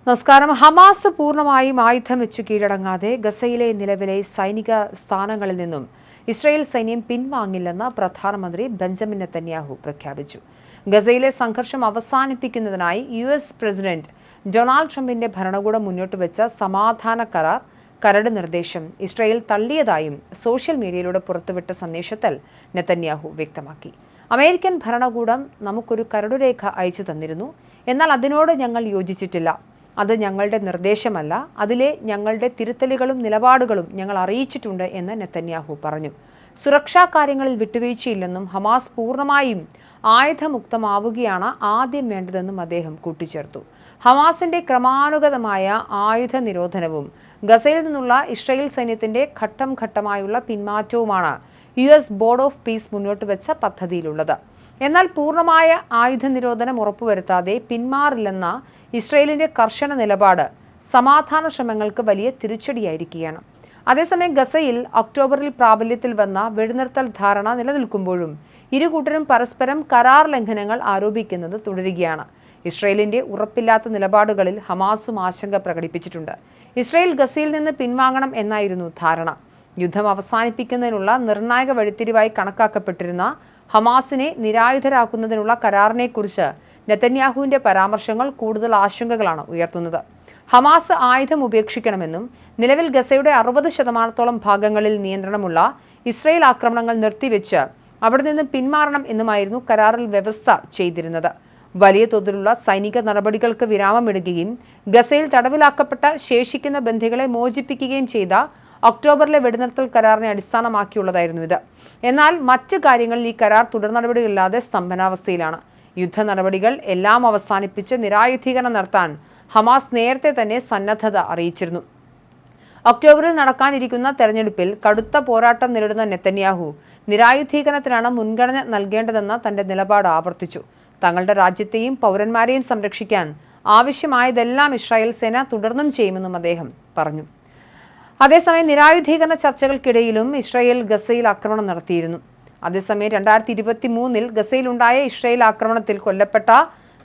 നമസ്കാരം. ഹമാസ് പൂർണ്ണമായും ആയുധം വെച്ച് കീഴടങ്ങാതെ ഗസയിലെ നിലവിലെ സൈനിക സ്ഥാനങ്ങളിൽ നിന്നും ഇസ്രായേൽ സൈന്യം പിൻവാങ്ങില്ലെന്ന് പ്രധാനമന്ത്രി ബെഞ്ചമിൻ നെതന്യാഹു പ്രഖ്യാപിച്ചു. ഗസയിലെ സംഘർഷം അവസാനിപ്പിക്കുന്നതിനായി യുഎസ് പ്രസിഡന്റ് ഡൊണാൾഡ് ട്രംപിന്റെ ഭരണകൂടം മുന്നോട്ടുവെച്ച സമാധാന കരട് നിർദ്ദേശം ഇസ്രായേൽ തള്ളിയതായും സോഷ്യൽ മീഡിയയിലൂടെ പുറത്തുവിട്ട സന്ദേശത്തിൽ നെതന്യാഹു വ്യക്തമാക്കി. അമേരിക്കൻ ഭരണകൂടം നമുക്കൊരു കരടുരേഖ അയച്ചു തന്നിരുന്നു, എന്നാൽ അതിനോട് ഞങ്ങൾ യോജിച്ചിട്ടില്ല. അത് ഞങ്ങളുടെ നിർദ്ദേശമല്ല, അതിലെ ഞങ്ങളുടെ തിരുത്തലുകളും നിലപാടുകളും ഞങ്ങൾ അറിയിച്ചിട്ടുണ്ട് എന്ന് നെതന്യാഹു പറഞ്ഞു. സുരക്ഷാ കാര്യങ്ങളിൽ വിട്ടുവീഴ്ചയില്ലെന്നും ഹമാസ് പൂർണ്ണമായും ആയുധമുക്തമാവുകയാണ് ആദ്യം വേണ്ടതെന്നും അദ്ദേഹം കൂട്ടിച്ചേർത്തു. ഹമാസിന്റെ ക്രമാനുഗതമായ ആയുധ നിരോധനവും ഗസയിൽ നിന്നുള്ള ഇസ്രായേൽ സൈന്യത്തിന്റെ ഘട്ടം ഘട്ടമായുള്ള പിന്മാറ്റവുമാണ് യുഎസ് ബോർഡ് ഓഫ് പീസ് മുന്നോട്ട് വെച്ച പദ്ധതിയിലുള്ളത്. എന്നാൽ പൂർണ്ണമായ ആയുധ നിരോധനം ഉറപ്പുവരുത്താതെ പിന്മാറില്ലെന്ന ഇസ്രായേലിന്റെ കർശന നിലപാട് സമാധാന ശ്രമങ്ങൾക്ക് വലിയ തിരിച്ചടിയായിരിക്കുകയാണ്. അതേസമയം ഗസയിൽ ഒക്ടോബറിൽ പ്രാബല്യത്തിൽ വന്ന വെടിനിർത്തൽ ധാരണ നിലനിൽക്കുമ്പോഴും ഇരുകൂട്ടരും പരസ്പരം കരാർ ലംഘനങ്ങൾ ആരോപിക്കുന്നത് തുടരുകയാണ്. ഇസ്രായേലിന്റെ ഉറപ്പില്ലാത്ത നിലപാടുകളിൽ ഹമാസും ആശങ്ക പ്രകടിപ്പിച്ചിട്ടുണ്ട്. ഇസ്രായേൽ ഗസയിൽ നിന്ന് പിൻവാങ്ങണം എന്നായിരുന്നു ധാരണ. യുദ്ധം അവസാനിപ്പിക്കുന്നതിനുള്ള നിർണായക വഴിത്തിരിവായി കണക്കാക്കപ്പെട്ടിരുന്ന ഹമാസിനെ നിരായുധരാക്കുന്നതിനുള്ള കരാറിനെക്കുറിച്ച് നെതന്യാഹുവിന്റെ പരാമർശങ്ങൾ കൂടുതൽ ആശങ്കകളാണ് ഉയർത്തുന്നത്. ഹമാസ് ആയുധം ഉപേക്ഷിക്കണമെന്നും നിലവിൽ ഗസയുടെ 60% ഭാഗങ്ങളിൽ നിയന്ത്രണമുള്ള ഇസ്രായേൽ ആക്രമണങ്ങൾ നിർത്തിവെച്ച് അവിടെ നിന്ന് പിന്മാറണം എന്നുമായിരുന്നു കരാറിൽ വ്യവസ്ഥ ചെയ്തിരുന്നത്. വലിയ തോതിലുള്ള സൈനിക നടപടികൾക്ക് വിരാമമിടുകയും ഗസയിൽ തടവിലാക്കപ്പെട്ട ശേഷിക്കുന്ന ബന്ദികളെ മോചിപ്പിക്കുകയും ചെയ്ത ഒക്ടോബറിലെ വെടിനിർത്തൽ കരാറിനെ അടിസ്ഥാനമാക്കിയുള്ളതായിരുന്നു ഇത്. എന്നാൽ മറ്റ് കാര്യങ്ങളിൽ ഈ കരാർ തുടർ നടപടികളില്ലാതെ സ്തംഭനാവസ്ഥയിലാണ്. യുദ്ധ നടപടികൾ എല്ലാം അവസാനിപ്പിച്ച് നിരായുധീകരണം നടത്താൻ ഹമാസ് നേരത്തെ തന്നെ സന്നദ്ധത അറിയിച്ചിരുന്നു. ഒക്ടോബറിൽ നടക്കാനിരിക്കുന്ന തെരഞ്ഞെടുപ്പിൽ കടുത്ത പോരാട്ടം നേരിടുന്ന നെതന്യാഹു നിരായുധീകരണത്തിനാണ് മുൻഗണന നൽകേണ്ടതെന്ന തന്റെ നിലപാട് ആവർത്തിച്ചു. തങ്ങളുടെ രാജ്യത്തെയും പൗരന്മാരെയും സംരക്ഷിക്കാൻ ആവശ്യമായതെല്ലാം ഇസ്രായേൽ സേന തുടർന്നും ചെയ്യുമെന്നും അദ്ദേഹം പറഞ്ഞു. അതേസമയം നിരായുധീകരണ ചർച്ചകൾക്കിടയിലും ഇസ്രായേൽ ഗസയിൽ ആക്രമണം നടത്തിയിരുന്നു. അതേസമയം 2023 ഗസയിലുണ്ടായ ഇസ്രായേൽ ആക്രമണത്തിൽ കൊല്ലപ്പെട്ട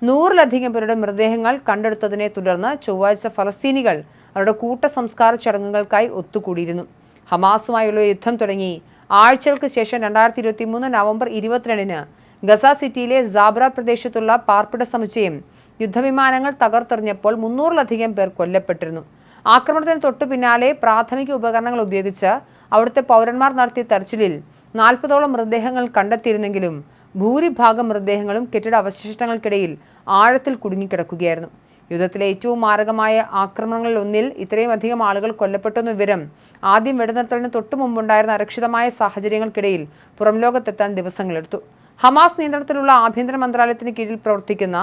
100-ലധികം പേരുടെ മൃതദേഹങ്ങൾ കണ്ടെടുത്തതിനെ തുടർന്ന് ചൊവ്വാഴ്ച ഫലസ്തീനികൾ അവരുടെ സംസ്കാര ചടങ്ങുകൾക്കായി ഒത്തുകൂടിയിരുന്നു. ഹമാസുമായുള്ള യുദ്ധം തുടങ്ങി ആഴ്ചകൾക്ക് ശേഷം 2023 നവംബർ 22-ന് ഗസ സിറ്റിയിലെ സാബ്ര പ്രദേശത്തുള്ള പാർപ്പിട സമുച്ചയം യുദ്ധവിമാനങ്ങൾ തകർത്തെറിഞ്ഞപ്പോൾ 300-ലധികം പേർ കൊല്ലപ്പെട്ടിരുന്നു. ആക്രമണത്തിന് തൊട്ടു പിന്നാലെ പ്രാഥമിക ഉപകരണങ്ങൾ ഉപയോഗിച്ച് അവിടുത്തെ പൗരന്മാർ നടത്തിയ തെരച്ചിലിൽ 40ഓളം മൃതദേഹങ്ങൾ കണ്ടെത്തിയിരുന്നെങ്കിലും ഭൂരിഭാഗം മൃതദേഹങ്ങളും കെട്ടിട അവശിഷ്ടങ്ങൾക്കിടയിൽ ആഴത്തിൽ കുടുങ്ങിക്കിടക്കുകയായിരുന്നു. യുദ്ധത്തിലെ ഏറ്റവും മാരകമായ ആക്രമണങ്ങളിൽ ഒന്നിൽ ഇത്രയും അധികം ആളുകൾ കൊല്ലപ്പെട്ടെന്ന വിവരം ആദ്യം വെടിനിർത്തലിന് തൊട്ടു മുമ്പുണ്ടായിരുന്ന അരക്ഷിതമായ സാഹചര്യങ്ങൾക്കിടയിൽ പുറം ലോകത്തെത്താൻ ദിവസങ്ങളെടുത്തു. ഹമാസ് നിയന്ത്രണത്തിലുള്ള ആഭ്യന്തര മന്ത്രാലയത്തിന് കീഴിൽ പ്രവർത്തിക്കുന്ന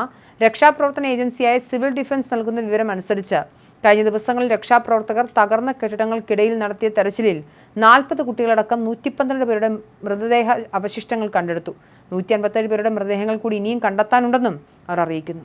രക്ഷാപ്രവർത്തന ഏജൻസിയായ സിവിൽ ഡിഫൻസ് നൽകുന്ന വിവരം അനുസരിച്ച് കഴിഞ്ഞ ദിവസങ്ങളിൽ രക്ഷാപ്രവർത്തകർ തകർന്ന കെട്ടിടങ്ങൾക്കിടയിൽ നടത്തിയ തെരച്ചിലിൽ 40 കുട്ടികളടക്കം 112 പേരുടെ മൃതദേഹ അവശിഷ്ടങ്ങൾ കണ്ടെടുത്തു. 157 പേരുടെ മൃതദേഹങ്ങൾ കൂടി ഇനിയും കണ്ടെത്താനുണ്ടെന്നും അവർ അറിയിക്കുന്നു.